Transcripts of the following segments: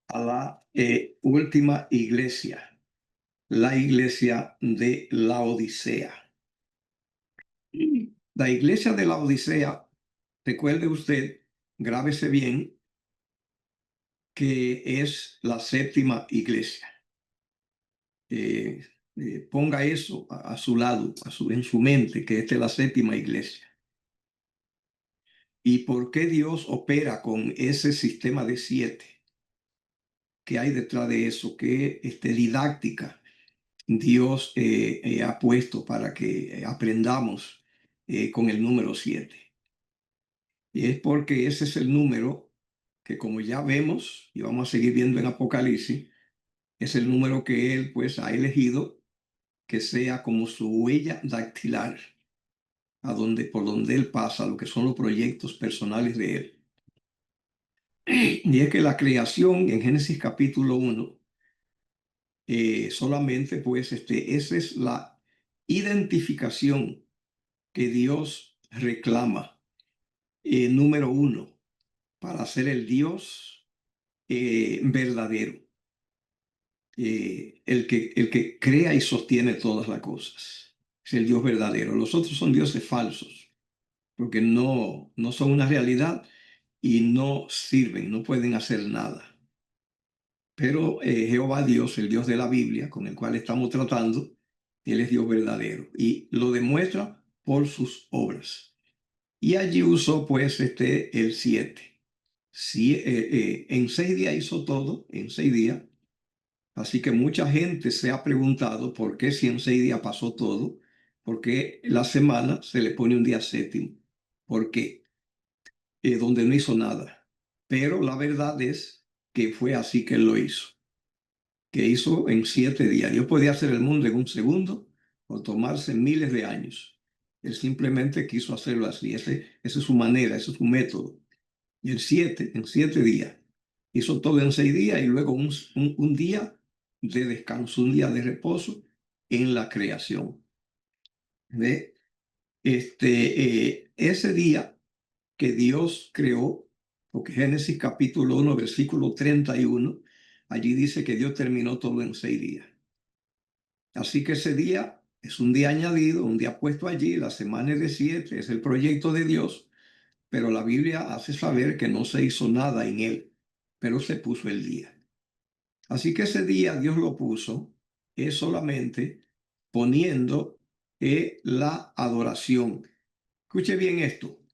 a la última iglesia, la iglesia de Laodicea. La iglesia de Laodicea, recuerde usted, grábese bien, que es la séptima iglesia. Ponga eso a su lado, en su mente, que esta es la séptima iglesia. ¿Y por qué Dios opera con ese sistema de 7? ¿Qué hay detrás de eso? ¿Qué didáctica Dios ha puesto para que aprendamos con el número 7? Y es porque ese es el número que, como ya vemos y vamos a seguir viendo en Apocalipsis, es el número que Él pues ha elegido que sea como su huella dactilar, por donde Él pasa, lo que son los proyectos personales de Él. Y es que la creación en Génesis capítulo 1, solamente pues esa es la identificación que Dios reclama, número 1, para ser el Dios verdadero, el que crea y sostiene todas las cosas. Es el Dios verdadero. Los otros son dioses falsos, porque no son una realidad y no sirven, no pueden hacer nada. Pero Jehová Dios, el Dios de la Biblia, con el cual estamos tratando, Él es Dios verdadero y lo demuestra por sus obras. Y allí usó pues el 7. Sí, en 6 días hizo todo, en 6 días. Así que mucha gente se ha preguntado por qué si en 6 días pasó todo, por qué la semana se le pone un día séptimo, por qué, donde no hizo nada. Pero la verdad es que fue así que él lo hizo, que hizo en 7 días. Dios podía hacer el mundo en un segundo o tomarse miles de años. Él simplemente quiso hacerlo así. Esa es su manera, ese es su método. Y en 7 días. Hizo todo en 6 días y luego un día de descanso, un día de reposo en la creación. ¿Ve? Ese día que Dios creó, porque Génesis capítulo 1, versículo 31, allí dice que Dios terminó todo en 6 días. Así que ese día es un día añadido, un día puesto allí, la semana es de 7, es el proyecto de Dios, pero la Biblia hace saber que no se hizo nada en él, pero se puso el día. Así que ese día Dios lo puso es solamente poniendo la adoración. Escuche bien esto.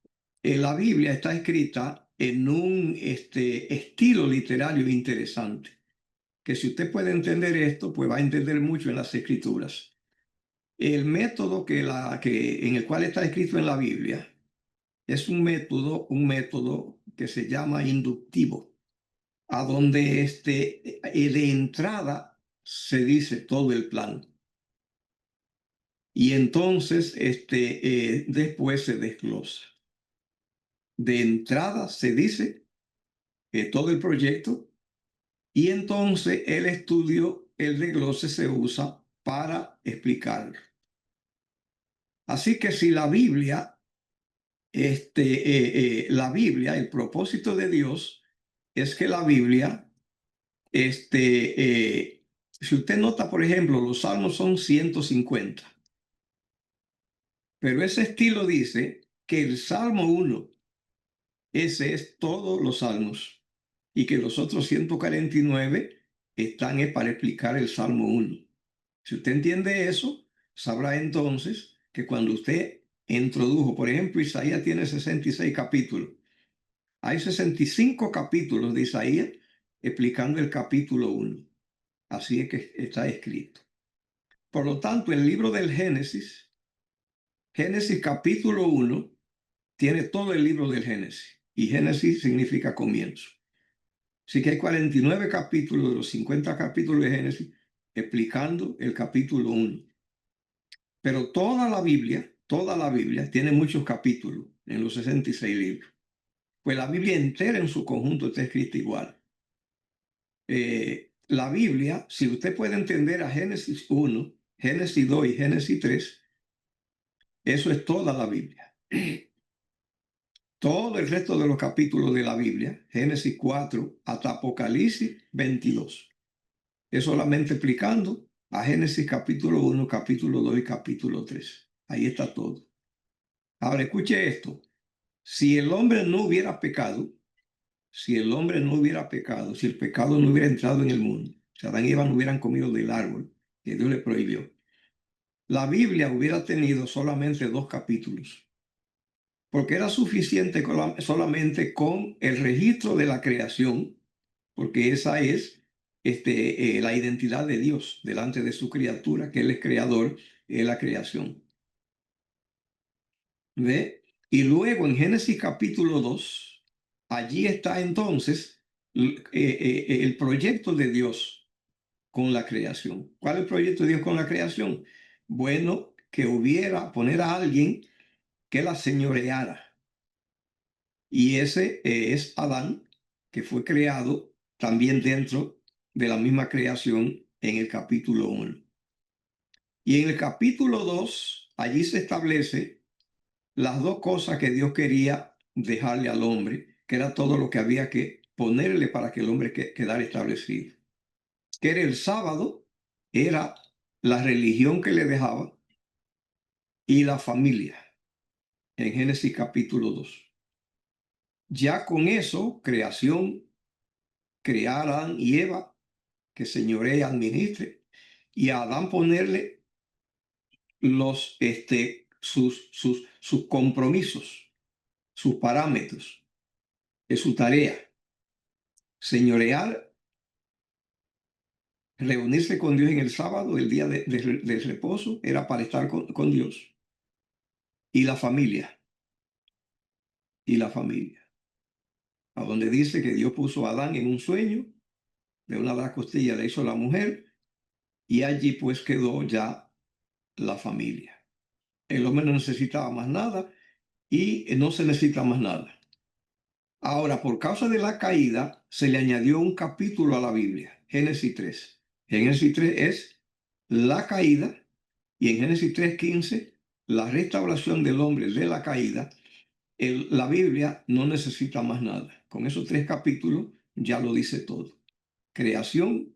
La Biblia está escrita en un estilo literario interesante, que si usted puede entender esto, pues va a entender mucho en las Escrituras. El método en el cual está escrito en la Biblia es un método que se llama inductivo, a donde de entrada se dice todo el plan. Y entonces después se desglosa. De entrada se dice todo el proyecto y entonces el estudio, el desglose se usa para explicarlo. Así que si la Biblia, el propósito de Dios es que la Biblia, si usted nota, por ejemplo, los salmos son 150, pero ese estilo dice que el Salmo 1, ese es todos los salmos, y que los otros 149 están para explicar el Salmo 1. Si usted entiende eso, sabrá entonces que cuando usted introdujo, por ejemplo, Isaías tiene 66 capítulos. Hay 65 capítulos de Isaías explicando el capítulo 1. Así es que está escrito. Por lo tanto, el libro del Génesis capítulo 1, tiene todo el libro del Génesis. Y Génesis significa comienzo. Así que hay 49 capítulos de los 50 capítulos de Génesis explicando el capítulo 1. Pero toda la Biblia tiene muchos capítulos en los 66 libros. Pues la Biblia entera en su conjunto está escrita igual. La Biblia, si usted puede entender a Génesis 1, Génesis 2 y Génesis 3, eso es toda la Biblia. todo el resto de los capítulos de la Biblia, Génesis 4 hasta Apocalipsis 22. Es solamente explicando a Génesis capítulo 1, capítulo 2 y capítulo 3. Ahí está todo. Ahora escuche esto. Si el hombre no hubiera pecado, si el hombre no hubiera pecado, si el pecado no hubiera entrado en el mundo, si Adán y Eva no hubieran comido del árbol que Dios le prohibió, la Biblia hubiera tenido solamente 2 capítulos, porque era suficiente solamente con el registro de la creación, porque esa es la identidad de Dios delante de su criatura, que Él es creador, es la creación. ¿Ve? Y luego en Génesis capítulo 2, allí está entonces el proyecto de Dios con la creación. ¿Cuál es el proyecto de Dios con la creación? Bueno, que hubiera, poner a alguien que la señoreara. Y ese es Adán, que fue creado también dentro de la misma creación en el capítulo 1. Y en el capítulo 2, allí se establece las 2 cosas que Dios quería dejarle al hombre, que era todo lo que había que ponerle para que el hombre quedara establecido. Que era el sábado, era la religión que le dejaba y la familia, en Génesis capítulo 2. Ya con eso, creación, crear a Adán y Eva, que señoree y administre, y a Adán ponerle sus compromisos, sus parámetros, es su tarea. Señorear, reunirse con Dios en el sábado, el día del reposo, era para estar con Dios. Y la familia, a donde dice que Dios puso a Adán en un sueño, de una de las costillas le hizo la mujer, y allí pues quedó ya la familia. El hombre no necesitaba más nada y no se necesita más nada. Ahora, por causa de la caída, se le añadió un capítulo a la Biblia, Génesis 3. Génesis 3 es la caída y en Génesis 3:15, la restauración del hombre de la caída. La Biblia no necesita más nada. Con esos 3 capítulos ya lo dice todo. Creación,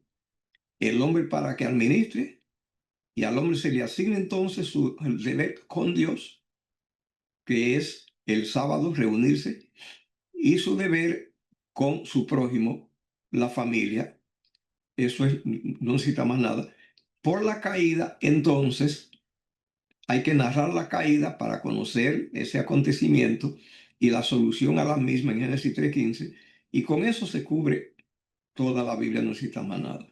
el hombre para que administre, y al hombre se le asigna entonces su deber con Dios, que es el sábado reunirse, y su deber con su prójimo, la familia. Eso es, no necesita más nada. Por la caída, entonces, hay que narrar la caída para conocer ese acontecimiento y la solución a la misma en Génesis 3:15, y con eso se cubre toda la Biblia, no necesita más nada.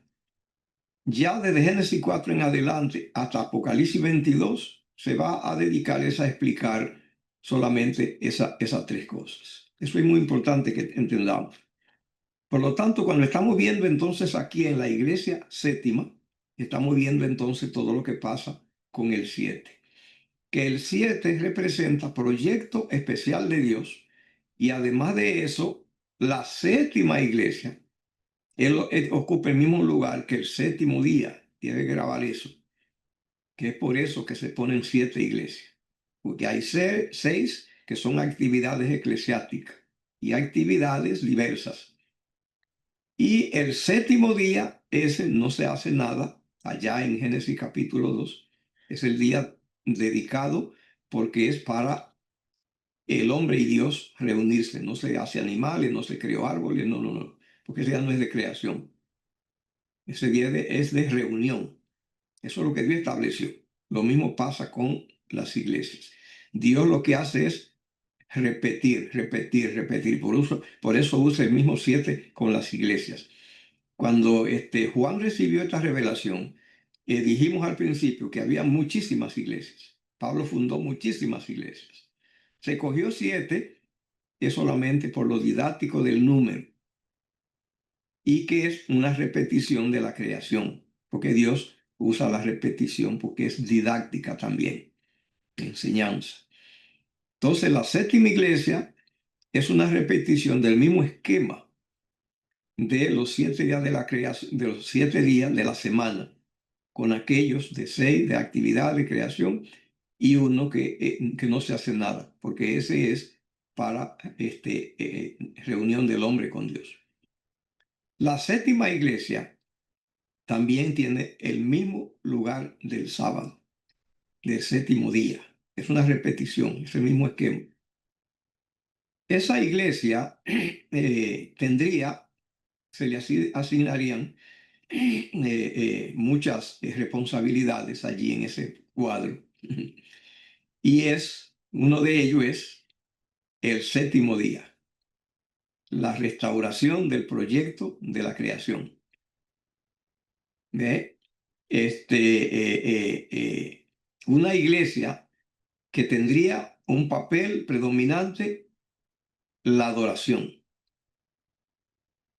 Ya desde Génesis 4 en adelante hasta Apocalipsis 22 se va a dedicar a explicar solamente esas 3 cosas. Eso es muy importante que entendamos. Por lo tanto, cuando estamos viendo entonces aquí en la iglesia séptima, estamos viendo entonces todo lo que pasa con el 7. Que el 7 representa proyecto especial de Dios, y además de eso, la séptima iglesia, él ocupa el mismo lugar que el séptimo día. Tiene que grabar eso, que es por eso que se ponen 7 iglesias, porque hay 6 que son actividades eclesiásticas y actividades diversas. Y el séptimo día, ese no se hace nada, allá en Génesis capítulo 2, es el día dedicado porque es para el hombre y Dios reunirse. No se hace animales, no se creó árboles, no, porque ese día no es de creación. Ese día es de reunión. Eso es lo que Dios estableció. Lo mismo pasa con las iglesias. Dios lo que hace es repetir, repetir, repetir. Por eso usa el mismo 7 con las iglesias. Cuando Juan recibió esta revelación, dijimos al principio que había muchísimas iglesias. Pablo fundó muchísimas iglesias. Se cogió 7, es solamente por lo didáctico del número, y que es una repetición de la creación, porque Dios usa la repetición porque es didáctica también, enseñanza. Entonces, la séptima iglesia es una repetición del mismo esquema de los 7 días de la creación, de los 7 días de la semana, con aquellos de 6 de actividad de creación y uno que no se hace nada, porque ese es para reunión del hombre con Dios. La séptima iglesia también tiene el mismo lugar del sábado, del séptimo día. Es una repetición, es el mismo esquema. Esa iglesia se le asignarían muchas responsabilidades allí en ese cuadro. Y uno de ellos es el séptimo día, la restauración del proyecto de la creación. ¿Ve? Una iglesia que tendría un papel predominante, la adoración.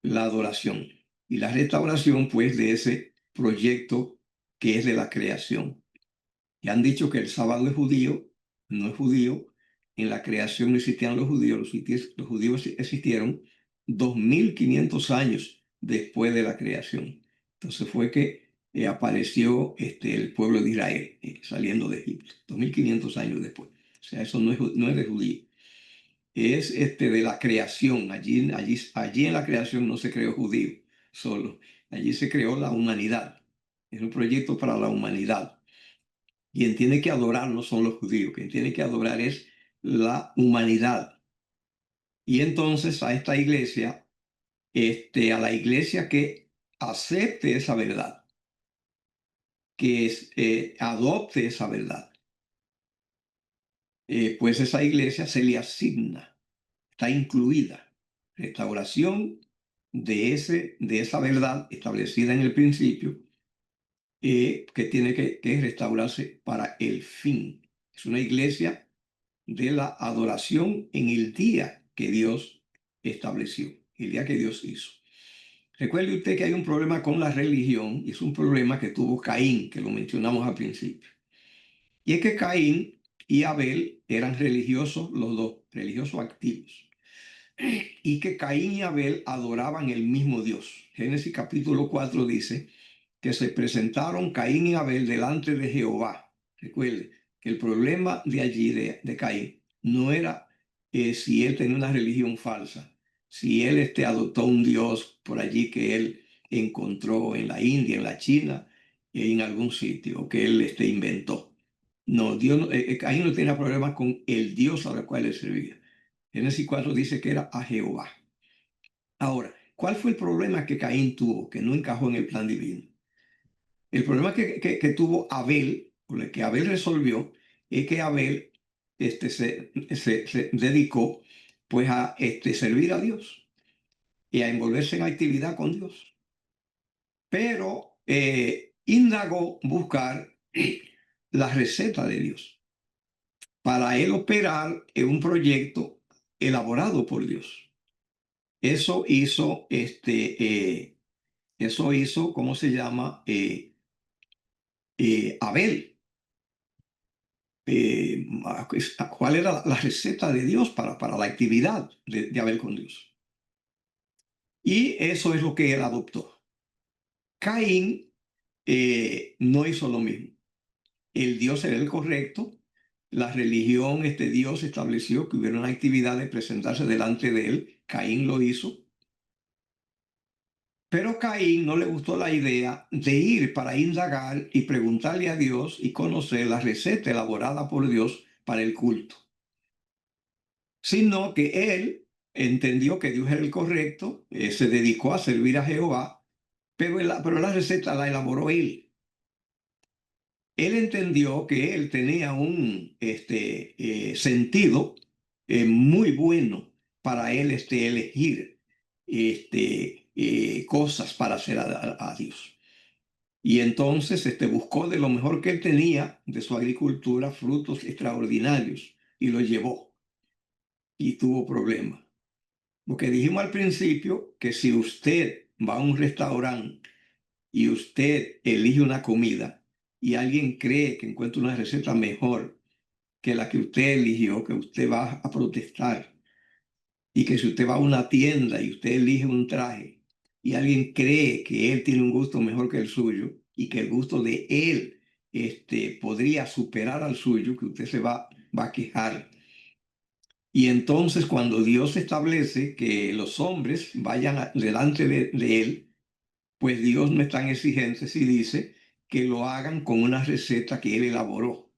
La adoración y la restauración, pues, de ese proyecto que es de la creación. Y han dicho que el sábado es judío, no es judío. En la creación no existían los judíos, los judíos existieron 2500 años después de la creación. Entonces fue que apareció el pueblo de Israel saliendo de Egipto, 2500 años después. O sea, eso no es de judío. Es de la creación. Allí en la creación no se creó judío solo. Allí se creó la humanidad. Es un proyecto para la humanidad. Quien tiene que adorar no son los judíos, quien tiene que adorar es la humanidad. Y entonces a esta iglesia, a la iglesia que acepte esa verdad, que adopte esa verdad, pues esa iglesia se le asigna, está incluida, restauración de esa verdad establecida en el principio, que tiene que restaurarse para el fin. Es una iglesia de la adoración en el día que Dios estableció, el día que Dios hizo. Recuerde usted que hay un problema con la religión, y es un problema que tuvo Caín, que lo mencionamos al principio. Y es que Caín y Abel eran religiosos, los dos, religiosos activos. Y que Caín y Abel adoraban el mismo Dios. Génesis capítulo 4 dice que se presentaron Caín y Abel delante de Jehová. Recuerde que el problema de allí, de Caín, no era si él tenía una religión falsa, si él adoptó un Dios por allí que él encontró en la India, en la China, en algún sitio, que él inventó. No, Dios, Caín no tenía problemas con el Dios al cual él servía. Génesis 4 dice que era a Jehová. Ahora, ¿cuál fue el problema que Caín tuvo, que no encajó en el plan divino? El problema que tuvo Abel, o el que Abel resolvió, es que Abel se dedicó pues a servir a Dios y a envolverse en actividad con Dios. Pero indagó buscar la receta de Dios para él operar en un proyecto elaborado por Dios. Eso hizo, ¿cómo se llama? Abel. ¿Cuál era la receta de Dios para la actividad de Abel con Dios? Y eso es lo que él adoptó. Caín no hizo lo mismo. El Dios era el correcto. La religión, Dios estableció que hubiera una actividad de presentarse delante de él. Caín lo hizo. Pero Caín no le gustó la idea de ir para indagar y preguntarle a Dios y conocer la receta elaborada por Dios para el culto, sino que él entendió que Dios era el correcto, se dedicó a servir a Jehová, pero la receta la elaboró él. Él entendió que él tenía un sentido muy bueno para él elegir cosas para hacer a Dios. Y entonces buscó de lo mejor que él tenía de su agricultura frutos extraordinarios y lo llevó y tuvo problemas. Porque dijimos al principio que si usted va a un restaurante y usted elige una comida y alguien cree que encuentra una receta mejor que la que usted eligió, que usted va a protestar. Y que si usted va a una tienda y usted elige un traje y alguien cree que él tiene un gusto mejor que el suyo y que el gusto de él podría superar al suyo, que usted va a quejar. Y entonces cuando Dios establece que los hombres vayan delante de Él, pues Dios no es tan exigente si dice que lo hagan con una receta que Él elaboró.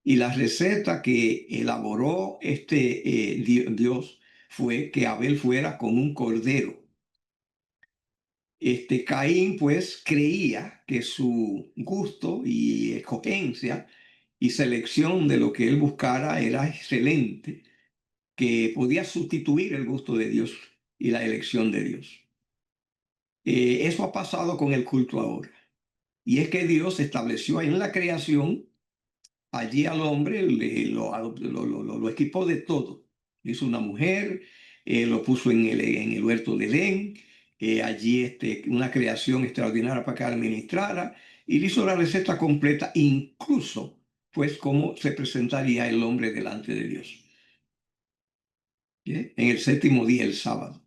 Y la receta que elaboró Dios fue que Abel fuera con un cordero. Caín pues creía que su gusto y escogencia y selección de lo que él buscara era excelente, que podía sustituir el gusto de Dios y la elección de Dios. Eso ha pasado con el culto ahora. Y es que Dios estableció en la creación, allí al hombre lo equipó de todo. Hizo una mujer, lo puso en el huerto de Edén, allí una creación extraordinaria para que administrara, y le hizo la receta completa, incluso pues cómo se presentaría el hombre delante de Dios. ¿Bien? En el séptimo día, el sábado.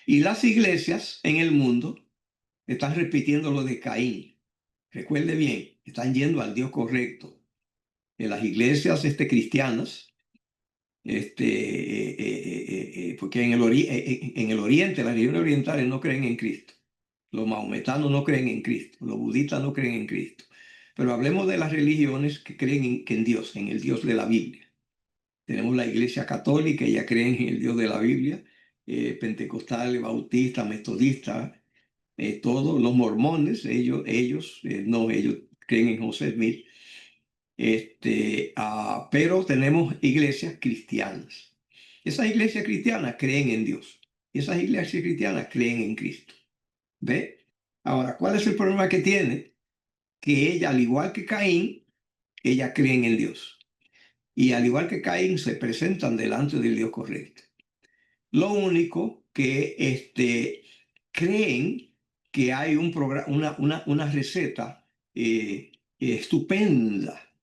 Y las iglesias en el mundo están repitiendo lo de Caín. Recuerde bien, están yendo al Dios correcto. En las iglesias cristianas, porque en el oriente, las religiones orientales no creen en Cristo. Los mahometanos no creen en Cristo. Los budistas no creen en Cristo. Pero hablemos de las religiones que creen en Dios, en el Dios de la Biblia. Tenemos la iglesia católica, ella creen en el Dios de la Biblia, pentecostales, bautistas, metodistas, todos los mormones, ellos no, ellos creen en José Smith. Pero tenemos iglesias cristianas. Esas iglesias cristianas creen en Dios. Esas iglesias cristianas creen en Cristo. ¿Ve? Ahora, ¿cuál es el problema que tiene? Que ella, al igual que Caín, ella creen en Dios. Y al igual que Caín, se presentan delante del Dios correcto. Lo único que creen que hay un una receta estupenda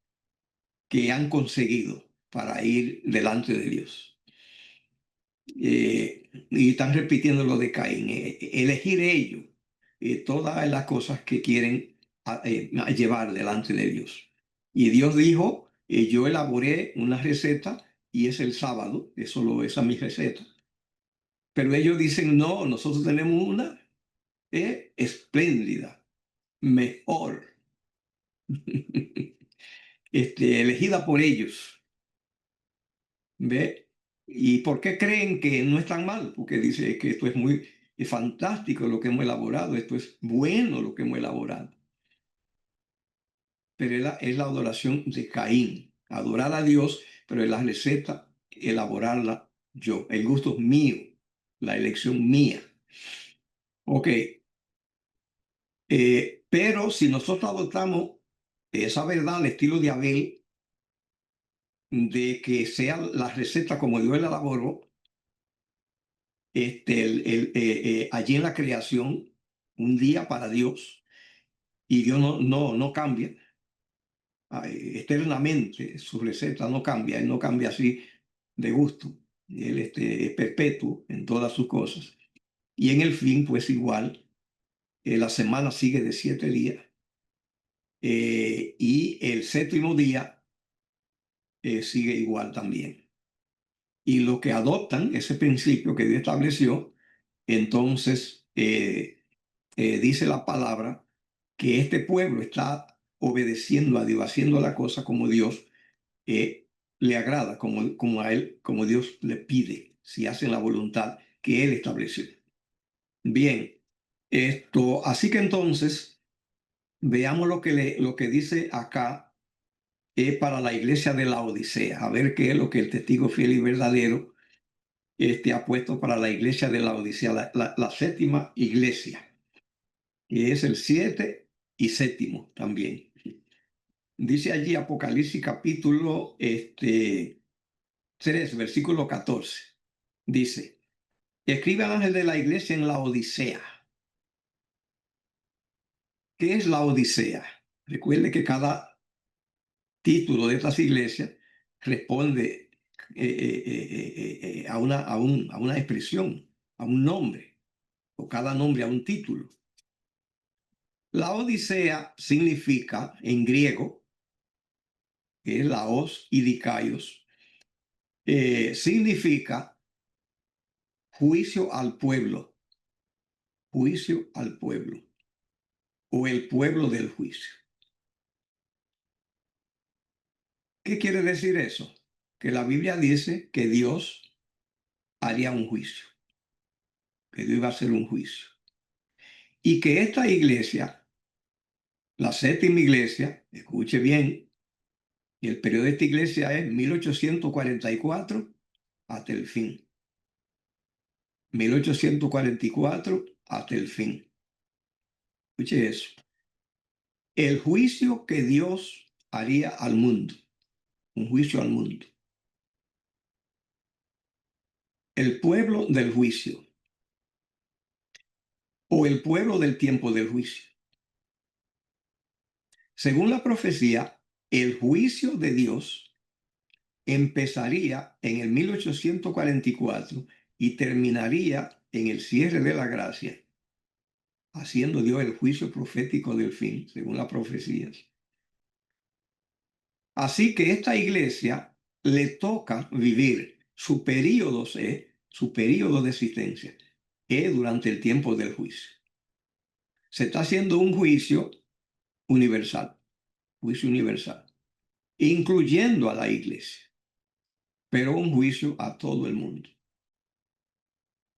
que han conseguido para ir delante de Dios. Y están repitiendo lo de Caín, elegir ellos todas las cosas que quieren llevar delante de Dios. Y Dios dijo, yo elaboré una receta y es el sábado, esa es mi receta. Pero ellos dicen, no, nosotros tenemos una espléndida, mejor, elegida por ellos. ¿Ve? ¿Y por qué creen que no es tan mal? Porque dice que esto es fantástico lo que hemos elaborado, esto es bueno lo que hemos elaborado. Pero es la adoración de Caín, adorar a Dios, pero es la receta, elaborarla yo. El gusto es mío, la elección mía. Ok, pero si nosotros adoptamos esa verdad al estilo de Abel, de que sea la receta como Dios la elaboró, allí en la creación, un día para Dios, y Dios no cambia, eternamente su receta no cambia, Él no cambia así de gusto, Él es perpetuo en todas sus cosas. Y en el fin, pues igual, la semana sigue de 7 días, y el séptimo día sigue igual también. Y los que adoptan ese principio que Dios estableció, entonces dice la palabra que este pueblo está obedeciendo a Dios, haciendo la cosa como Dios le agrada, como a él, como Dios le pide, si hacen la voluntad que Él estableció. Bien, así que entonces veamos lo que dice acá para la iglesia de la Odisea, a ver qué es lo que el testigo fiel y verdadero ha puesto para la iglesia de la Odisea, la séptima iglesia, que es el 7 y séptimo también. Dice allí Apocalipsis capítulo 3, versículo 14. Dice, escribe al ángel de la iglesia en la Odisea. ¿Qué es la Odisea? Recuerde que cada título de estas iglesias responde a una expresión, a un nombre, o cada nombre a un título. La Odisea significa en griego, que es laos y dikaios, significa juicio al pueblo, juicio al pueblo, o el pueblo del juicio. ¿Qué quiere decir eso? Que la Biblia dice que Dios haría un juicio, que Dios iba a hacer un juicio. Y que esta iglesia, la séptima iglesia, escuche bien, y el periodo de esta iglesia es 1844 hasta el fin. 1844 hasta el fin. Escuche eso. El juicio que Dios haría al mundo, un juicio al mundo. El pueblo del juicio o el pueblo del tiempo del juicio. Según la profecía, el juicio de Dios empezaría en el 1844 y terminaría en el cierre de la gracia, haciendo Dios el juicio profético del fin, según las profecías. Así que esta iglesia le toca vivir su periodo de existencia, durante el tiempo del juicio. Se está haciendo un juicio universal, incluyendo a la iglesia, pero un juicio a todo el mundo.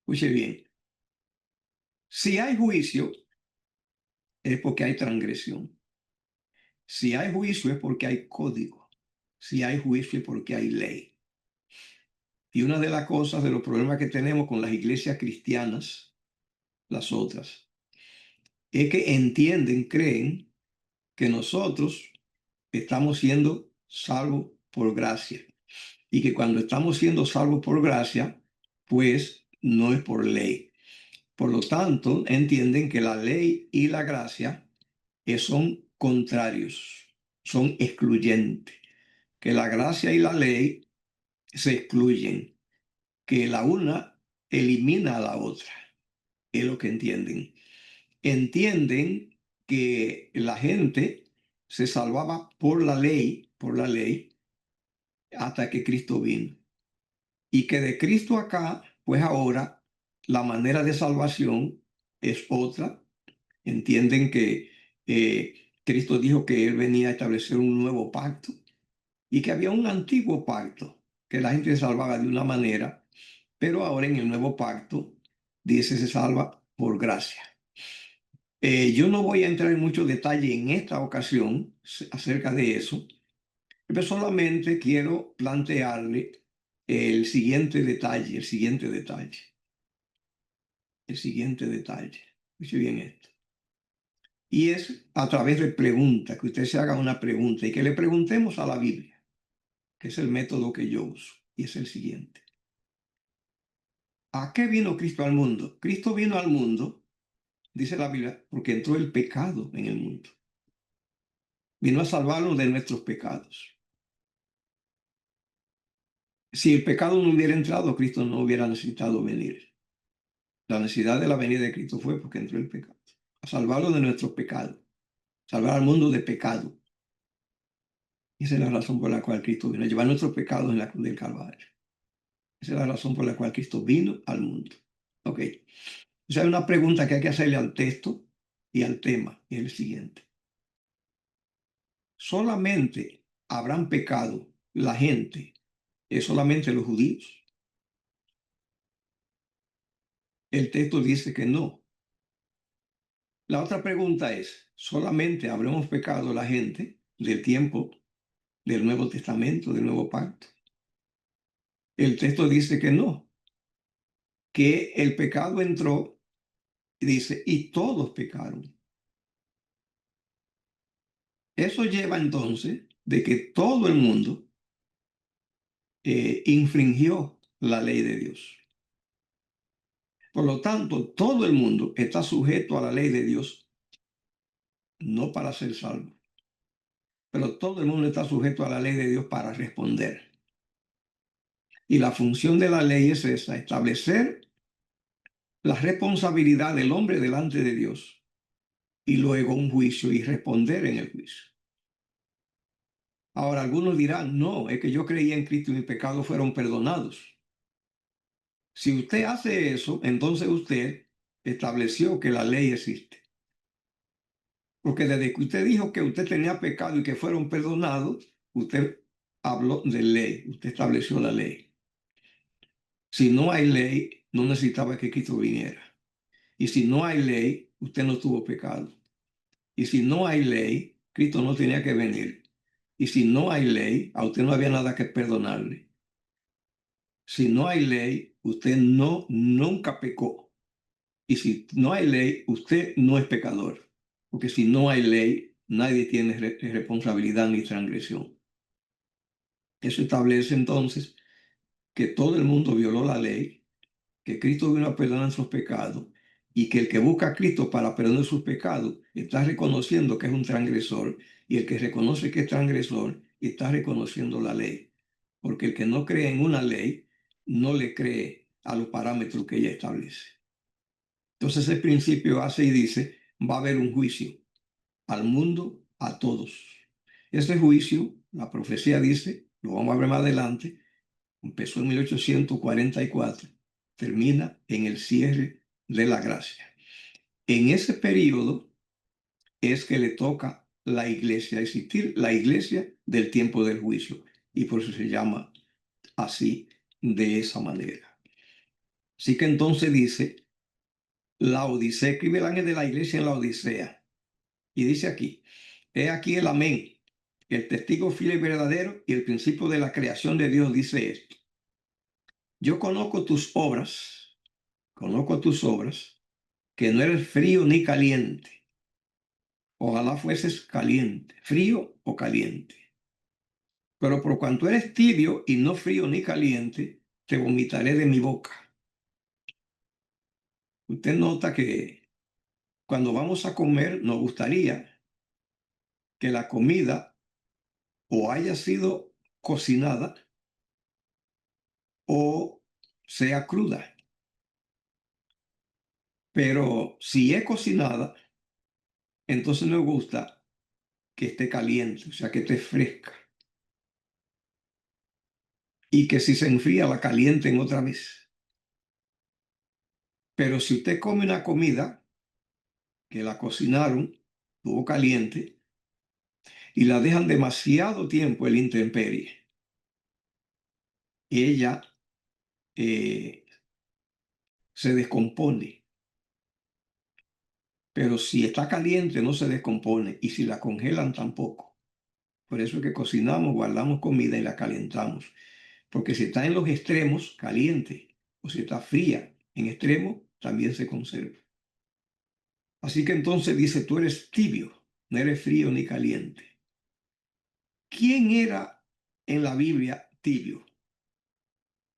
Escuche bien, si hay juicio es porque hay transgresión. Si hay juicio es porque hay código. Si hay juicio es porque hay ley. Y una de las cosas, de los problemas que tenemos con las iglesias cristianas, las otras, es que creen que nosotros estamos siendo salvos por gracia. Y que cuando estamos siendo salvos por gracia, pues no es por ley. Por lo tanto, entienden que la ley y la gracia son contrarios, son excluyentes, que la gracia y la ley se excluyen, que la una elimina a la otra. Es lo que entienden. Entienden que la gente se salvaba por la ley, hasta que Cristo vino. Y que de Cristo acá, pues ahora, la manera de salvación es otra. Entienden que Cristo dijo que Él venía a establecer un nuevo pacto y que había un antiguo pacto, que la gente se salvaba de una manera, pero ahora en el nuevo pacto dice se salva por gracia. Yo no voy a entrar en mucho detalle en esta ocasión acerca de eso, pero solamente quiero plantearle el siguiente detalle. Escuche bien esto. Y es a través de preguntas, que usted se haga una pregunta y que le preguntemos a la Biblia, que es el método que yo uso, y es el siguiente. ¿A qué vino Cristo al mundo? Cristo vino al mundo, dice la Biblia, porque entró el pecado en el mundo. Vino a salvarnos de nuestros pecados. Si el pecado no hubiera entrado, Cristo no hubiera necesitado venir. La necesidad de la venida de Cristo fue porque entró el pecado. A salvarlo de nuestros pecados. Salvar al mundo de pecado. Esa es la razón por la cual Cristo vino, a llevar nuestros pecados en la cruz del Calvario. Esa es la razón por la cual Cristo vino al mundo. Ok. O sea, hay una pregunta que hay que hacerle al texto y al tema, y es el siguiente. ¿Solamente habrán pecado la gente? ¿Es solamente los judíos? El texto dice que no. La otra pregunta es, ¿solamente habremos pecado la gente del tiempo del Nuevo Testamento, del Nuevo Pacto? El texto dice que no, que el pecado entró y dice, y todos pecaron. Eso lleva entonces de que todo el mundo infringió la ley de Dios. Por lo tanto, todo el mundo está sujeto a la ley de Dios, no para ser salvo, pero todo el mundo está sujeto a la ley de Dios para responder. Y la función de la ley es esa, establecer la responsabilidad del hombre delante de Dios y luego un juicio y responder en el juicio. Ahora, algunos dirán, no, es que yo creía en Cristo y mis pecados fueron perdonados. Si usted hace eso, entonces usted estableció que la ley existe. Porque desde que usted dijo que usted tenía pecado y que fueron perdonados, usted habló de ley, usted estableció la ley. Si no hay ley, no necesitaba que Cristo viniera. Y si no hay ley, usted no tuvo pecado. Y si no hay ley, Cristo no tenía que venir. Y si no hay ley, a usted no había nada que perdonarle. Si no hay ley, usted nunca pecó. Y si no hay ley, usted no es pecador. Porque si no hay ley, nadie tiene responsabilidad ni transgresión. Eso establece entonces que todo el mundo violó la ley, que Cristo vino a perdonar sus pecados y que el que busca a Cristo para perdonar sus pecados está reconociendo que es un transgresor, y el que reconoce que es transgresor está reconociendo la ley. Porque el que no cree en una ley no le cree a los parámetros que ella establece. Entonces el principio hace y dice, va a haber un juicio al mundo, a todos. Ese juicio, la profecía dice, lo vamos a ver más adelante, empezó en 1844, termina en el cierre de la gracia. En ese periodo es que le toca la iglesia existir, la iglesia del tiempo del juicio, y por eso se llama así, de esa manera. Así que entonces dice, la Odisea, escribe el ángel de la iglesia en la Odisea, y dice aquí, he aquí el amén, el testigo fiel y verdadero y el principio de la creación de Dios dice esto. Yo conozco tus obras, que no eres frío ni caliente. Ojalá fueses caliente, frío o caliente. Pero por cuanto eres tibio y no frío ni caliente, te vomitaré de mi boca. Usted nota que cuando vamos a comer, nos gustaría que la comida o haya sido cocinada o sea cruda. Pero si es cocinada, entonces nos gusta que esté caliente, o sea, que esté fresca. Y que si se enfría, la calienten otra vez. Pero si usted come una comida que la cocinaron, estuvo caliente, y la dejan demasiado tiempo en la intemperie, ella se descompone. Pero si está caliente, no se descompone. Y si la congelan, tampoco. Por eso es que cocinamos, guardamos comida y la calentamos. Porque si está en los extremos, caliente, o si está fría en extremo, también se conserva. Así que entonces dice, tú eres tibio, no eres frío ni caliente. ¿Quién era en la Biblia tibio?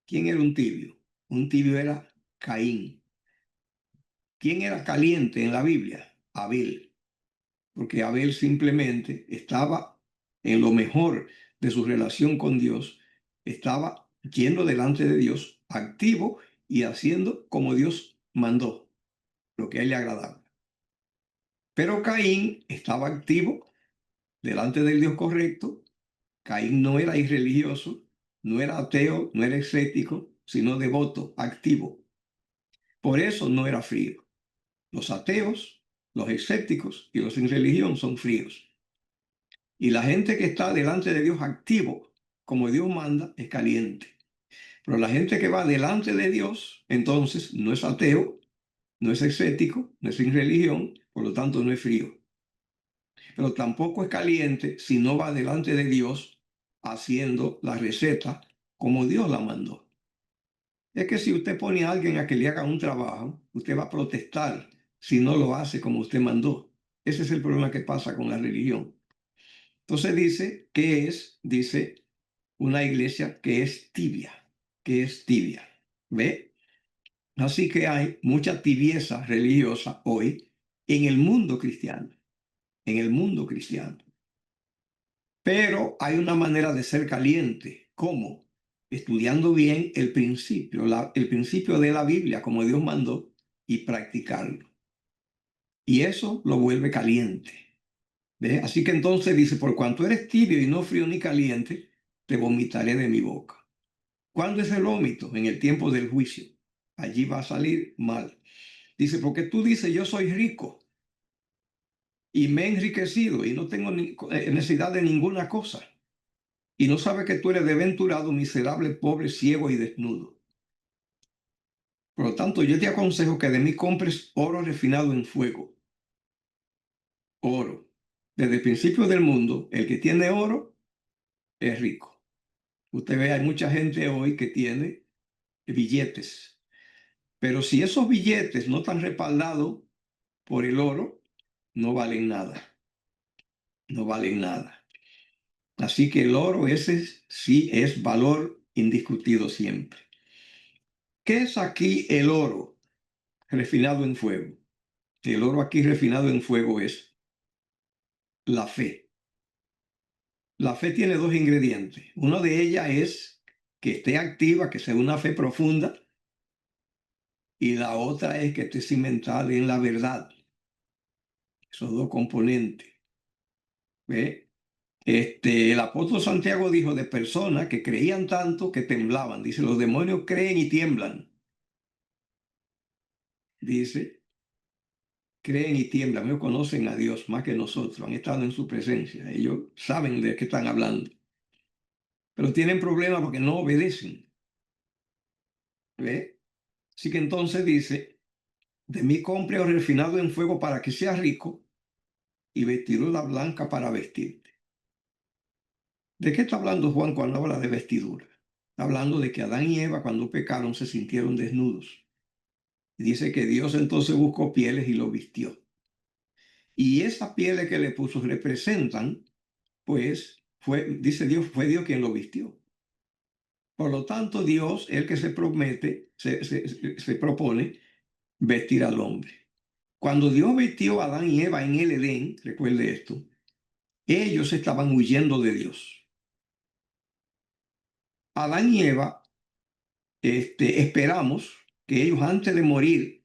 ¿Quién era un tibio? Un tibio era Caín. ¿Quién era caliente en la Biblia? Abel. Porque Abel simplemente estaba en lo mejor de su relación con Dios, estaba yendo delante de Dios, activo y haciendo como Dios mandó, lo que a él le agradaba. Pero Caín estaba activo delante del Dios correcto. Caín no era irreligioso, no era ateo, no era escéptico, sino devoto, activo. Por eso no era frío. Los ateos, los escépticos y los sin religión son fríos. Y la gente que está delante de Dios activo, como Dios manda, es caliente. Pero la gente que va delante de Dios, entonces no es ateo, no es escéptico, no es sin religión, por lo tanto no es frío. Pero tampoco es caliente si no va delante de Dios haciendo la receta como Dios la mandó. Es que si usted pone a alguien a que le haga un trabajo, usted va a protestar si no lo hace como usted mandó. Ese es el problema que pasa con la religión. Entonces dice que dice una iglesia que es tibia, que es tibia. ¿Ve? Así que hay mucha tibieza religiosa hoy en el mundo cristiano, en el mundo cristiano. Pero hay una manera de ser caliente. ¿Cómo? Estudiando bien el principio de la Biblia, como Dios mandó, y practicarlo. Y eso lo vuelve caliente. ¿Ve? Así que entonces dice, por cuanto eres tibio y no frío ni caliente, te vomitaré de mi boca. ¿Cuándo es el vómito? En el tiempo del juicio. Allí va a salir mal. Dice, porque tú dices, yo soy rico y me he enriquecido y no tengo necesidad de ninguna cosa. Y no sabes que tú eres desventurado, miserable, pobre, ciego y desnudo. Por lo tanto, yo te aconsejo que de mí compres oro refinado en fuego. Oro. Desde el principio del mundo, el que tiene oro es rico. Usted ve, hay mucha gente hoy que tiene billetes. Pero si esos billetes no están respaldados por el oro, no valen nada. No valen nada. Así que el oro ese sí es valor indiscutido siempre. ¿Qué es aquí el oro refinado en fuego? El oro aquí refinado en fuego es la fe. La fe tiene dos ingredientes. Uno de ellas es que esté activa, que sea una fe profunda, y la otra es que esté cimentada en la verdad. Esos dos componentes. ¿Ve? El apóstol Santiago dijo de personas que creían tanto que temblaban. Dice, los demonios creen y tiemblan. Dice, creen y tiemblan. Ellos conocen a Dios más que nosotros. Han estado en su presencia. Ellos saben de qué están hablando. Pero tienen problemas porque no obedecen. ¿Ve? Así que entonces dice, de mí compre oro refinado en fuego para que sea rico y vestidura blanca para vestirte. ¿De qué está hablando Juan cuando habla de vestidura? Está hablando de que Adán y Eva cuando pecaron se sintieron desnudos. Y dice que Dios entonces buscó pieles y lo vistió. Y esas pieles que le puso representan, pues, dice Dios, fue Dios quien lo vistió. Por lo tanto, Dios, el que se promete, se propone vestir al hombre. Cuando Dios vistió a Adán y Eva en el Edén, recuerde esto, ellos estaban huyendo de Dios. Adán y Eva, esperamos que ellos antes de morir,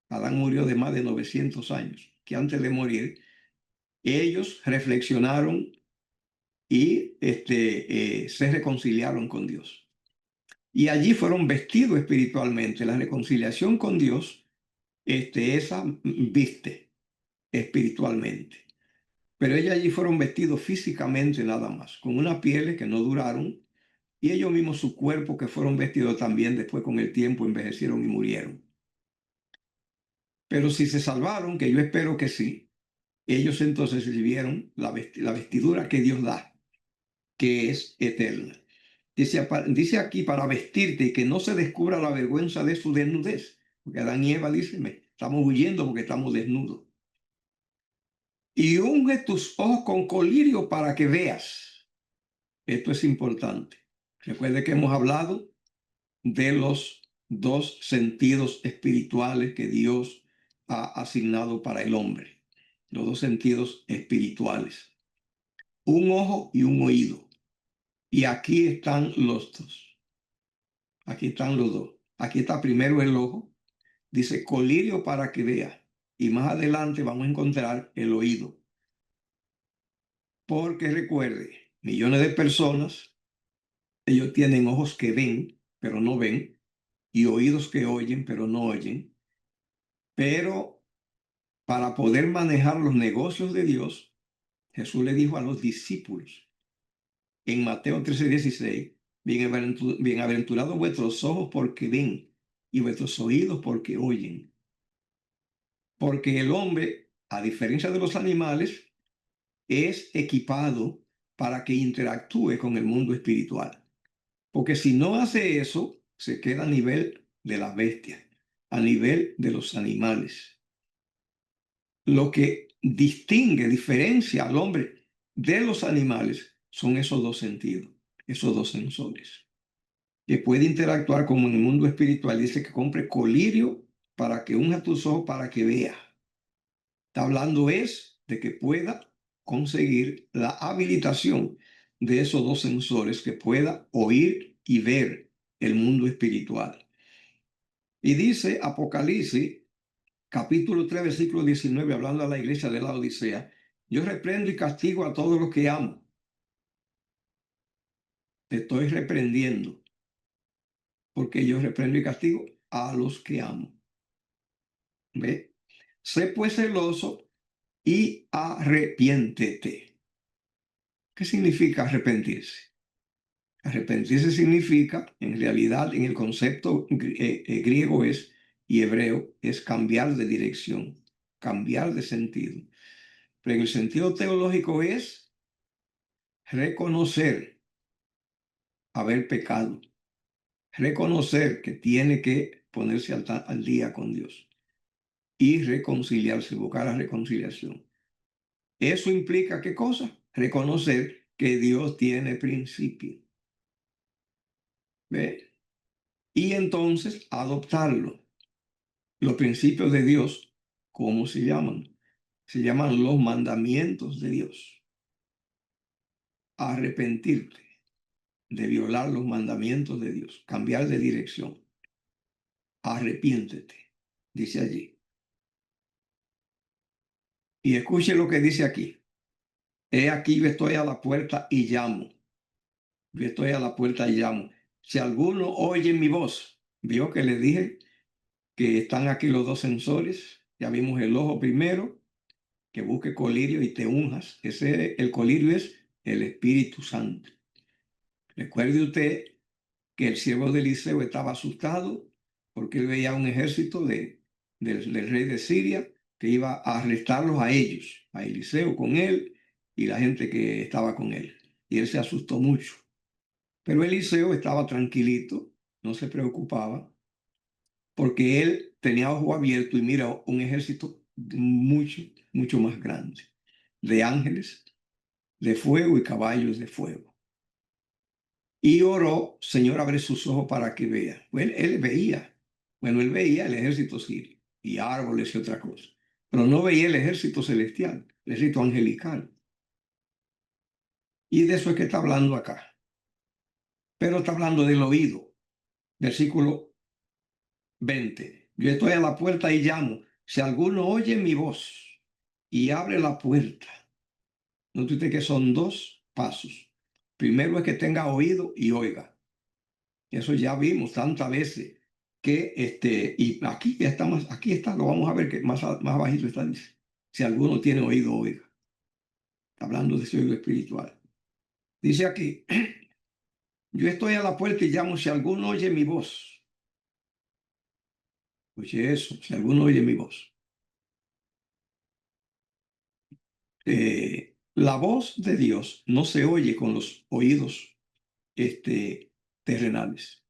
Adán murió de más de 900 años, que antes de morir, ellos reflexionaron y se reconciliaron con Dios. Y allí fueron vestidos espiritualmente. La reconciliación con Dios, esa viste espiritualmente. Pero ellos allí fueron vestidos físicamente nada más, con unas pieles que no duraron, y ellos mismos su cuerpo que fueron vestidos también después con el tiempo envejecieron y murieron. Pero si se salvaron, que yo espero que sí, ellos entonces recibieron la vestidura que Dios da, que es eterna. Dice aquí para vestirte y que no se descubra la vergüenza de su desnudez. Porque Adán y Eva dicen, estamos huyendo porque estamos desnudos. Y unge tus ojos con colirio para que veas. Esto es importante. Recuerde que hemos hablado de los dos sentidos espirituales que Dios ha asignado para el hombre. Los dos sentidos espirituales. Un ojo y un oído. Y aquí están los dos. Aquí están los dos. Aquí está primero el ojo. Dice colirio para que vea. Y más adelante vamos a encontrar el oído. Porque recuerde, millones de personas, ellos tienen ojos que ven, pero no ven. Y oídos que oyen, pero no oyen. Pero para poder manejar los negocios de Dios, Jesús le dijo a los discípulos en Mateo 13:16, bienaventurados vuestros ojos porque ven y vuestros oídos porque oyen. Porque el hombre, a diferencia de los animales, es equipado para que interactúe con el mundo espiritual. Porque si no hace eso, se queda a nivel de las bestias, a nivel de los animales. Lo que distingue, diferencia al hombre de los animales son esos dos sentidos, esos dos sensores, que puede interactuar como en el mundo espiritual. Dice que compre colirio para que unja tus ojos para que vea. Está hablando es de que pueda conseguir la habilitación de esos dos sensores, que pueda oír y ver el mundo espiritual. Y dice Apocalipsis capítulo 3 versículo 19, hablando a la iglesia de la Odisea, Yo reprendo y castigo a todos los que amo. Te estoy reprendiendo, porque yo reprendo y castigo a los que amo. ¿Ve? Sé pues celoso y arrepiéntete. ¿Qué significa arrepentirse? Arrepentirse significa, en realidad, en el concepto griego es y hebreo, es cambiar de dirección, cambiar de sentido. Pero en el sentido teológico es reconocer haber pecado, reconocer que tiene que ponerse al día con Dios y reconciliarse, buscar la reconciliación. Eso implica ¿qué cosa? Reconocer que Dios tiene principio. ¿Ve? Y entonces adoptarlo. Los principios de Dios, ¿cómo se llaman? Se llaman los mandamientos de Dios. Arrepentirte de violar los mandamientos de Dios, cambiar de dirección. Arrepiéntete, dice allí. Y escuche lo que dice aquí. He aquí, yo estoy a la puerta y llamo. Yo estoy a la puerta y llamo. Si alguno oye mi voz, vio que le dije que están aquí los dos sensores. Ya vimos el ojo primero, que busque colirio y te unjas. El colirio es el Espíritu Santo. Recuerde usted que el siervo de Eliseo estaba asustado porque él veía un ejército del rey de Siria que iba a arrestarlos a ellos, a Eliseo con él y la gente que estaba con él. Y él se asustó mucho. Pero Eliseo estaba tranquilito, no se preocupaba, porque él tenía ojo abierto y mira un ejército mucho, mucho más grande, de ángeles, de fuego y caballos de fuego. Y oró, Señor, abre sus ojos para que vea. Bueno, él veía, él veía el ejército sirio y árboles y otra cosa, pero no veía el ejército celestial, el ejército angelical. Y de eso es que está hablando acá. Pero está hablando del oído, versículo 20. Yo estoy a la puerta y llamo. Si alguno oye mi voz y abre la puerta, note usted que son dos pasos. Primero es que tenga oído y oiga. Eso ya vimos tantas veces que y aquí ya está más, aquí está, lo vamos a ver que más bajito está, dice. Si alguno tiene oído, oiga. Hablando de ese oído espiritual. Dice aquí, yo estoy a la puerta y llamo, si alguno oye mi voz. Oye eso, si alguno oye mi voz. La voz de Dios no se oye con los oídos terrenales.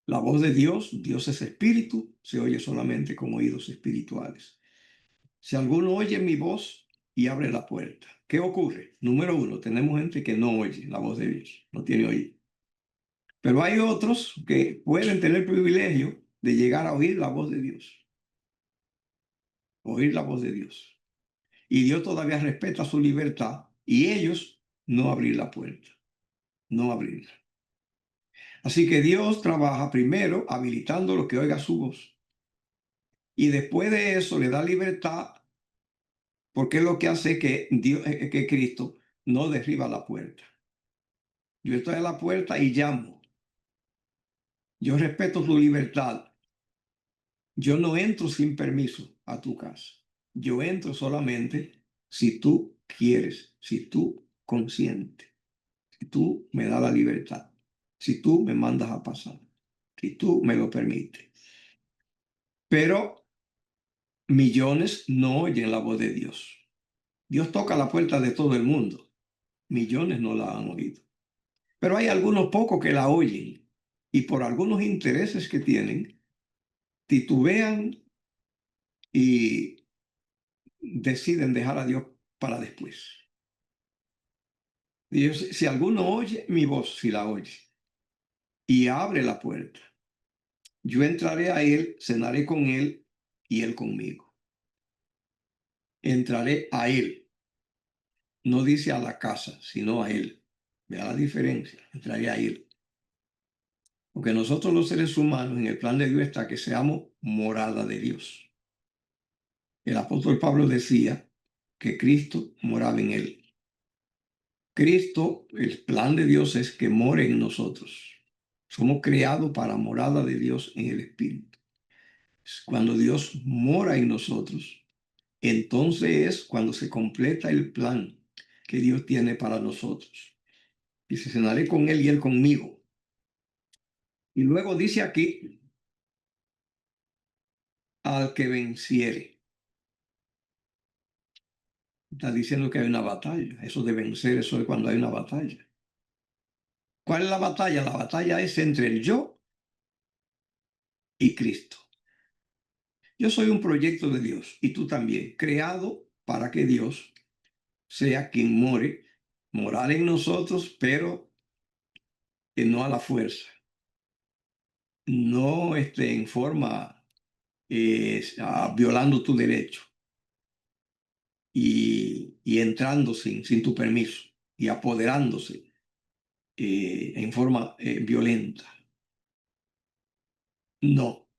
La voz de Dios, Dios es espíritu, se oye solamente con oídos espirituales. Si alguno oye mi voz y abre la puerta, ¿qué ocurre? Número uno, tenemos gente que no oye la voz de Dios, no tiene oído. Pero hay otros que pueden tener el privilegio de llegar a oír la voz de Dios. Oír la voz de Dios. Y Dios todavía respeta su libertad y ellos no abrir la puerta, no abrirla. Así que Dios trabaja primero habilitando lo que oiga su voz. Y después de eso le da libertad porque es lo que hace que Dios, que Cristo no derriba la puerta. Yo estoy a la puerta y llamo. Yo respeto tu libertad. Yo no entro sin permiso a tu casa. Yo entro solamente si tú quieres, si tú consientes, si tú me das la libertad, si tú me mandas a pasar, si tú me lo permites. Pero millones no oyen la voz de Dios. Dios toca la puerta de todo el mundo. Millones no la han oído. Pero hay algunos pocos que la oyen y por algunos intereses que tienen, titubean y deciden dejar a Dios para después. Dios, si alguno oye mi voz, si la oye, y abre la puerta, yo entraré a él, cenaré con él y él conmigo. Entraré a él. No dice a la casa, sino a él. Vea la diferencia. Entraré a él. Porque nosotros los seres humanos en el plan de Dios está que seamos morada de Dios. El apóstol Pablo decía que Cristo moraba en él. Cristo, el plan de Dios es que more en nosotros. Somos creados para morada de Dios en el Espíritu. Cuando Dios mora en nosotros, entonces es cuando se completa el plan que Dios tiene para nosotros. Dice, cenaré con él y él conmigo. Y luego dice aquí, al que venciere. Está diciendo que hay una batalla. Eso de vencer, eso es cuando hay una batalla. ¿Cuál es la batalla? La batalla es entre el yo y Cristo. Yo soy un proyecto de Dios y tú también, creado para que Dios sea quien morar en nosotros, pero que no a la fuerza, no en forma violando tu derecho y entrando sin tu permiso y apoderándose en forma violenta. No,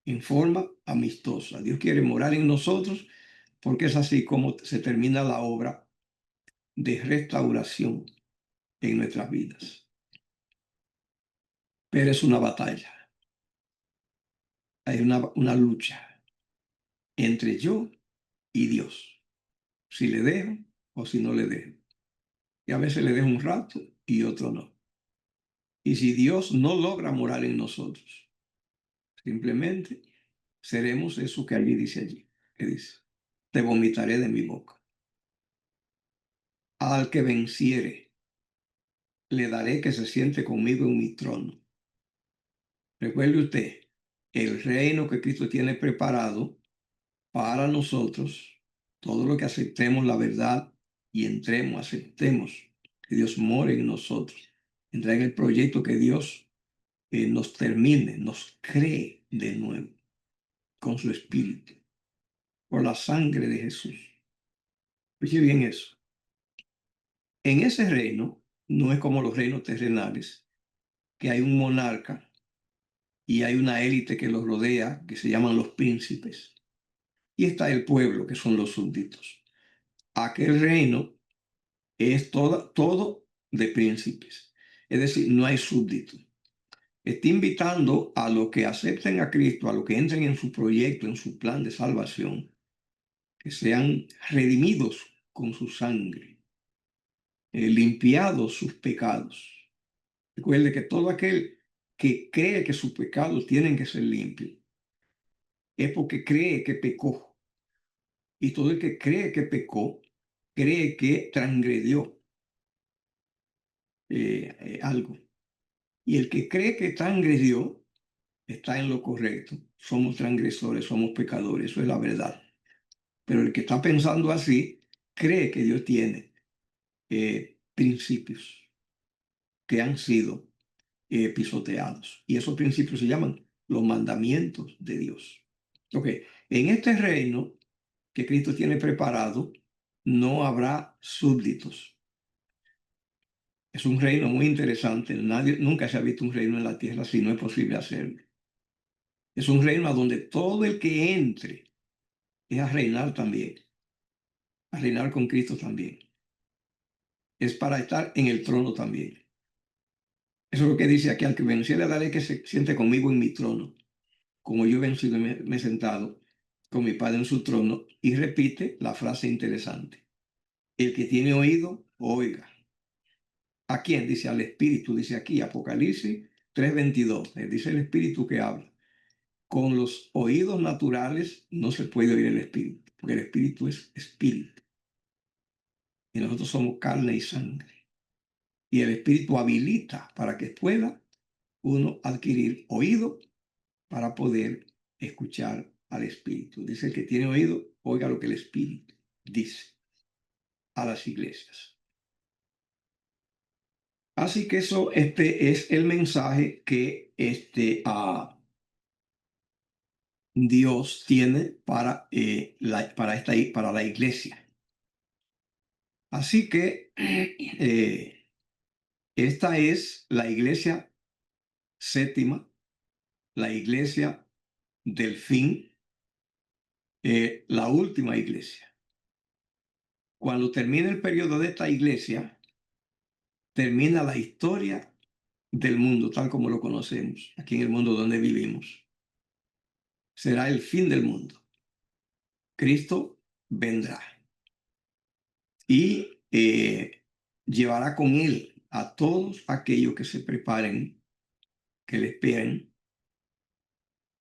en forma amistosa. Dios quiere morar en nosotros porque es así como se termina la obra de restauración en nuestras vidas. Pero es una batalla, hay una lucha entre yo y Dios, si le dejo o si no le dejo. Y a veces le dejo un rato y otro no. Y si Dios no logra morar en nosotros, simplemente seremos eso que allí dice allí, que dice, te vomitaré de mi boca. Al que venciere, le daré que se siente conmigo en mi trono. Recuerde usted, el reino que Cristo tiene preparado para nosotros, todo lo que aceptemos la verdad y entremos, aceptemos que Dios more en nosotros, entrar en el proyecto que Dios nos termine, nos cree de nuevo con su espíritu, por la sangre de Jesús. Oye bien eso. En ese reino no es como los reinos terrenales, que hay un monarca y hay una élite que los rodea, que se llaman los príncipes, y está el pueblo, que son los súbditos. Aquel reino es todo de príncipes, es decir, no hay súbditos. Está invitando a los que acepten a Cristo, a los que entren en su proyecto, en su plan de salvación, que sean redimidos con su sangre, limpiados sus pecados. Recuerde que todo aquel que cree que sus pecados tienen que ser limpios es porque cree que pecó. Y todo el que cree que pecó, cree que transgredió algo. Y el que cree que transgredió está en lo correcto. Somos transgresores, somos pecadores, eso es la verdad. Pero el que está pensando así, cree que Dios tiene principios que han sido pisoteados. Y esos principios se llaman los mandamientos de Dios. Ok, en este reino que Cristo tiene preparado, no habrá súbditos. Es un reino muy interesante. Nunca se ha visto un reino en la tierra así, no es posible hacerlo. Es un reino a donde todo el que entre es a reinar también, a reinar con Cristo también. Es para estar en el trono también. Eso es lo que dice aquí, al que venciere daré que se siente conmigo en mi trono, como yo he vencido y me he sentado con mi Padre en su trono, y repite la frase interesante. El que tiene oído, oiga. ¿A quién? Dice al Espíritu, dice aquí, Apocalipsis 3:22, dice el Espíritu que habla. Con los oídos naturales no se puede oír el Espíritu, porque el Espíritu es Espíritu. Y nosotros somos carne y sangre. Y el Espíritu habilita para que pueda uno adquirir oído para poder escuchar al Espíritu. Dice el que tiene oído, oiga lo que el Espíritu dice a las iglesias. Así que eso, este es el mensaje que Dios tiene para, para la iglesia. Así que esta es la iglesia séptima, la iglesia del fin, la última iglesia. Cuando termine el periodo de esta iglesia, termina la historia del mundo tal como lo conocemos, aquí en el mundo donde vivimos. Será el fin del mundo. Cristo vendrá y llevará con él a todos aquellos que se preparen, que le esperen.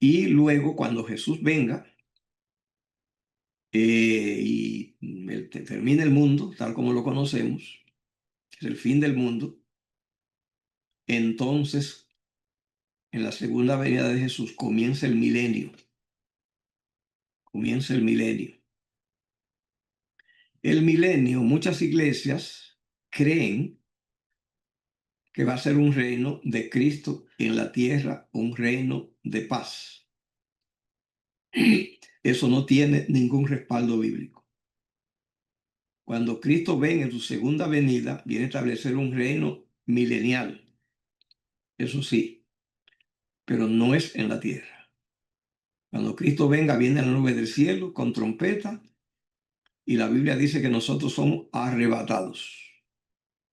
Y luego, cuando Jesús venga y termine el mundo tal como lo conocemos, que es el fin del mundo, entonces en la segunda venida de Jesús comienza el milenio. Comienza el milenio. El milenio, muchas iglesias creen que va a ser un reino de Cristo en la tierra, un reino de paz. Eso no tiene ningún respaldo bíblico. Cuando Cristo venga en su segunda venida, viene a establecer un reino milenial. Eso sí, pero no es en la tierra. Cuando Cristo venga, viene a la nube del cielo con trompeta y la Biblia dice que nosotros somos arrebatados.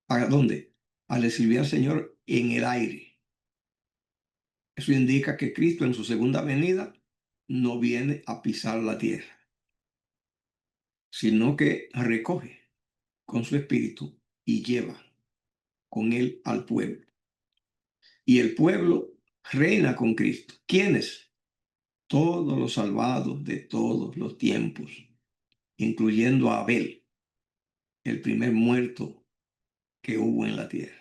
¿A dónde? A recibir al Señor en el aire. Eso indica que Cristo en su segunda venida no viene a pisar la tierra, sino que recoge con su espíritu y lleva con él al pueblo. Y el pueblo reina con Cristo. ¿Quiénes? Todos los salvados de todos los tiempos, incluyendo a Abel, el primer muerto que hubo en la tierra.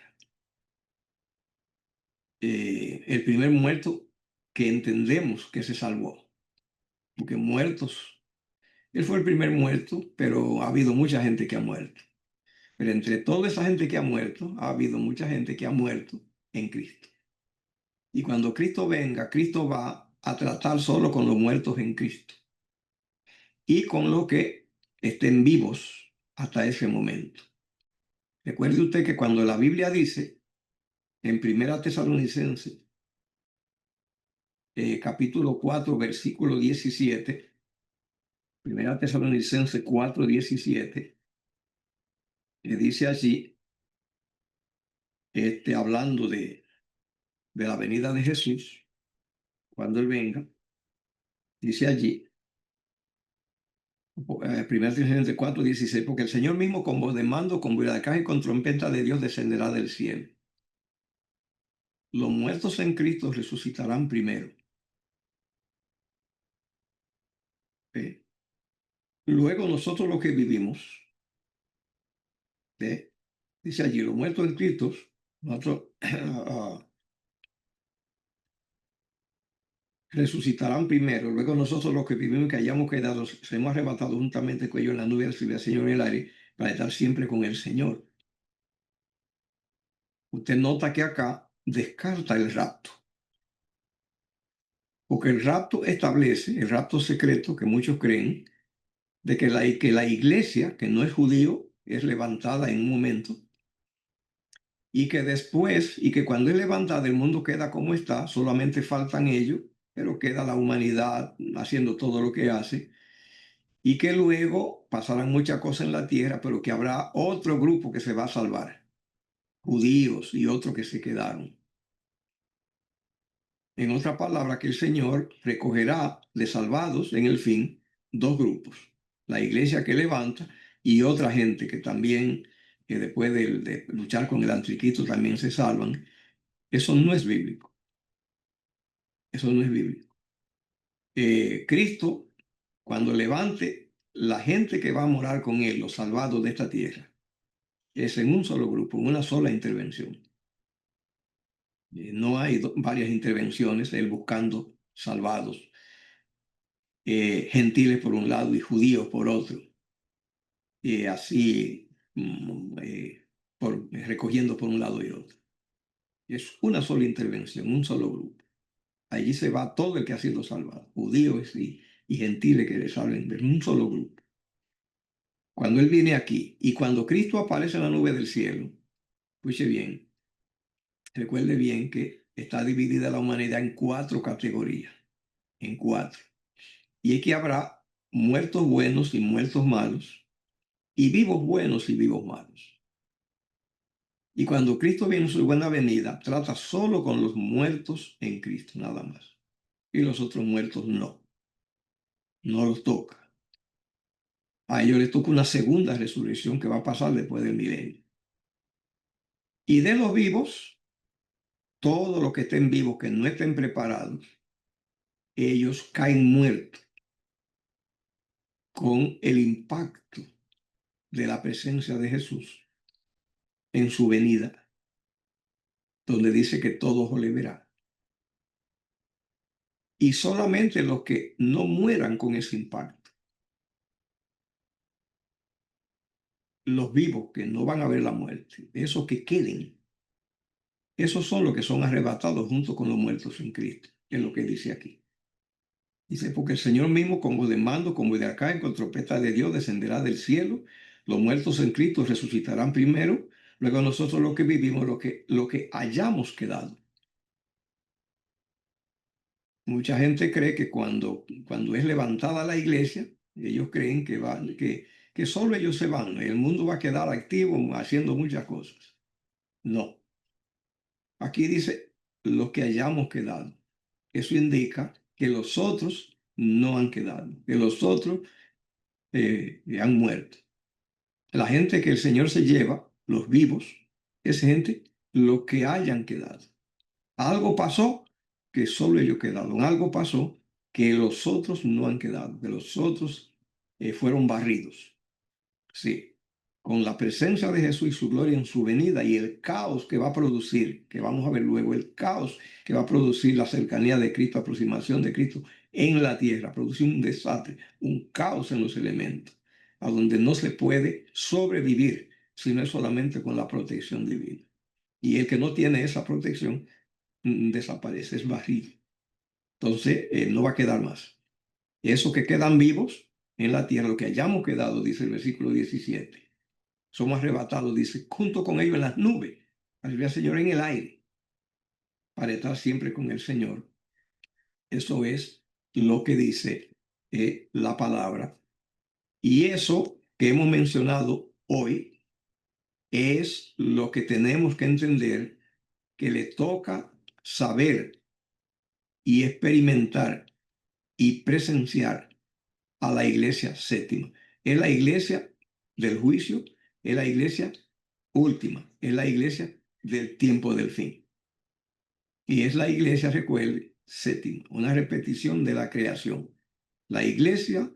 El primer muerto que entendemos que se salvó, porque muertos, él fue el primer muerto, pero ha habido mucha gente que ha muerto. Pero entre toda esa gente que ha muerto, ha habido mucha gente que ha muerto en Cristo. Y cuando Cristo venga, Cristo va a tratar solo con los muertos en Cristo y con los que estén vivos hasta ese momento. Recuerde usted que cuando la Biblia dice en Primera Tesalonicenses, capítulo 4, versículo 17, Primera Tesalonicenses 4, 17, que dice allí, hablando de la venida de Jesús, cuando Él venga, dice allí, 1 Tesalonicenses 4, 16, porque el Señor mismo con voz de mando, con voz de arcángel y con trompeta de Dios descenderá del cielo. Los muertos en Cristo resucitarán primero. ¿Ve? Luego nosotros los que vivimos, ¿ve? Dice allí, los muertos en Cristo, nosotros resucitarán primero. Luego nosotros los que vivimos que hayamos quedado, seremos arrebatados juntamente con ellos en la nube del cielo, Señor en el aire, para estar siempre con el Señor. Usted nota que acá descarta el rapto. Porque el rapto establece, el rapto secreto que muchos creen, de que la iglesia, que no es judío, es levantada en un momento, y que después, y que cuando es levantada el mundo queda como está, solamente faltan ellos, pero queda la humanidad haciendo todo lo que hace, y que luego pasarán muchas cosas en la tierra, pero que habrá otro grupo que se va a salvar, judíos y otros que se quedaron. En otra palabra, que el Señor recogerá de salvados en el fin dos grupos, la iglesia que levanta y otra gente que también, que después de luchar con el anticristo también se salvan. Eso no es bíblico, eso no es bíblico. Cristo, cuando levante la gente que va a morar con él, los salvados de esta tierra, es en un solo grupo, en una sola intervención. No hay varias intervenciones, él buscando salvados. Gentiles por un lado y judíos por otro, así recogiendo por un lado y otro. Es una sola intervención, un solo grupo. Allí se va todo el que ha sido salvado, judíos y gentiles que les hablen de un solo grupo. Cuando Él viene aquí y cuando Cristo aparece en la nube del cielo, escuche bien, recuerde bien que está dividida la humanidad en cuatro categorías, en cuatro. Y es que habrá muertos buenos y muertos malos, y vivos buenos y vivos malos. Y cuando Cristo viene en su buena venida, trata solo con los muertos en Cristo, nada más. Y los otros muertos no los toca. A ellos les toca una segunda resurrección que va a pasar después del milenio. Y de los vivos, todos los que estén vivos, que no estén preparados, ellos caen muertos con el impacto de la presencia de Jesús en su venida, donde dice que todo ojo le verá. Y solamente los que no mueran con ese impacto, los vivos que no van a ver la muerte, esos que queden, esos son los que son arrebatados junto con los muertos en Cristo, es lo que dice aquí. Dice, porque el Señor mismo, con voz de mando, con voz de arcángel, con trompeta de Dios, descenderá del cielo. Los muertos en Cristo resucitarán primero. Luego nosotros los que vivimos, lo que hayamos quedado. Mucha gente cree que cuando es levantada la iglesia, ellos creen que solo ellos se van. El mundo va a quedar activo haciendo muchas cosas. No. Aquí dice lo que hayamos quedado. Eso indica que los otros no han quedado, que los otros han muerto. La gente que el Señor se lleva, los vivos, es gente, los que hayan quedado. Algo pasó que solo ellos quedaron. Algo pasó que los otros no han quedado, que los otros fueron barridos. Sí, con la presencia de Jesús y su gloria en su venida y el caos que va a producir, que vamos a ver luego, el caos que va a producir la cercanía de Cristo, aproximación de Cristo en la tierra, producir un desastre, un caos en los elementos, a donde no se puede sobrevivir, sino es solamente con la protección divina. Y el que no tiene esa protección desaparece, es barrido. Entonces, no va a quedar más. Esos que quedan vivos en la tierra, lo que hayamos quedado, dice el versículo 17, somos arrebatados, dice, junto con ellos en las nubes, al ver al Señor en el aire, para estar siempre con el Señor. Eso es lo que dice la palabra. Y eso que hemos mencionado hoy es lo que tenemos que entender, que le toca saber y experimentar y presenciar a la iglesia séptima. Es la iglesia del juicio, es la iglesia última, es la iglesia del tiempo del fin. Y es la iglesia, recuerde, séptima, una repetición de la creación. La iglesia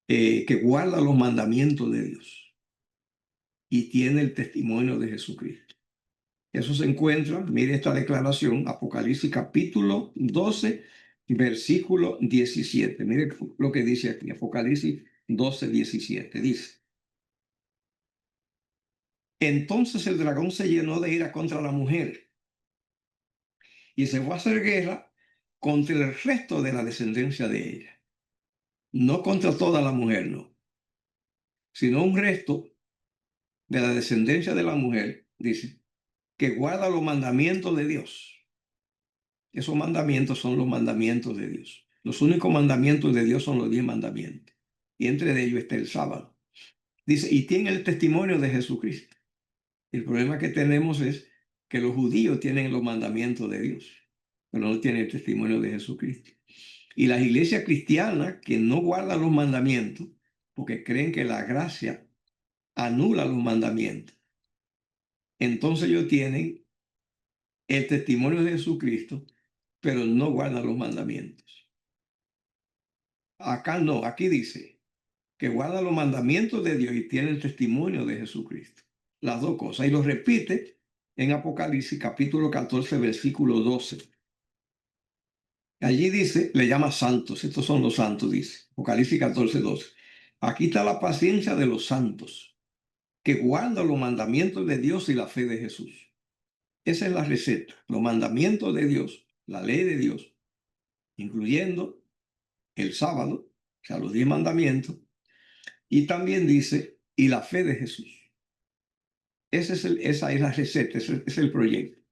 que guarda los mandamientos de Dios y tiene el testimonio de Jesucristo. Eso se encuentra, mire esta declaración, Apocalipsis capítulo 12, versículo 17. Mire lo que dice aquí, Apocalipsis 12, 17. Dice, entonces el dragón se llenó de ira contra la mujer y se fue a hacer guerra contra el resto de la descendencia de ella. No contra toda la mujer, no, sino un resto de la descendencia de la mujer, dice, que guarda los mandamientos de Dios. Esos mandamientos son los mandamientos de Dios. Los únicos mandamientos de Dios son los 10 mandamientos. Y entre ellos está el sábado. Dice, y tiene el testimonio de Jesucristo. El problema que tenemos es que los judíos tienen los mandamientos de Dios, pero no tienen el testimonio de Jesucristo. Y las iglesias cristianas que no guardan los mandamientos, porque creen que la gracia anula los mandamientos, entonces ellos tienen el testimonio de Jesucristo, pero no guardan los mandamientos. Acá no, aquí dice que guarda los mandamientos de Dios y tiene el testimonio de Jesucristo. Las dos cosas. Y lo repite en Apocalipsis capítulo 14, versículo 12. Allí dice, le llama santos, estos son los santos, dice, Apocalipsis 14, 12. Aquí está la paciencia de los santos, que guardan los mandamientos de Dios y la fe de Jesús. Esa es la receta, los mandamientos de Dios, la ley de Dios, incluyendo el sábado, o sea, los 10 mandamientos, y también dice, y la fe de Esa es la receta, ese es el proyecto.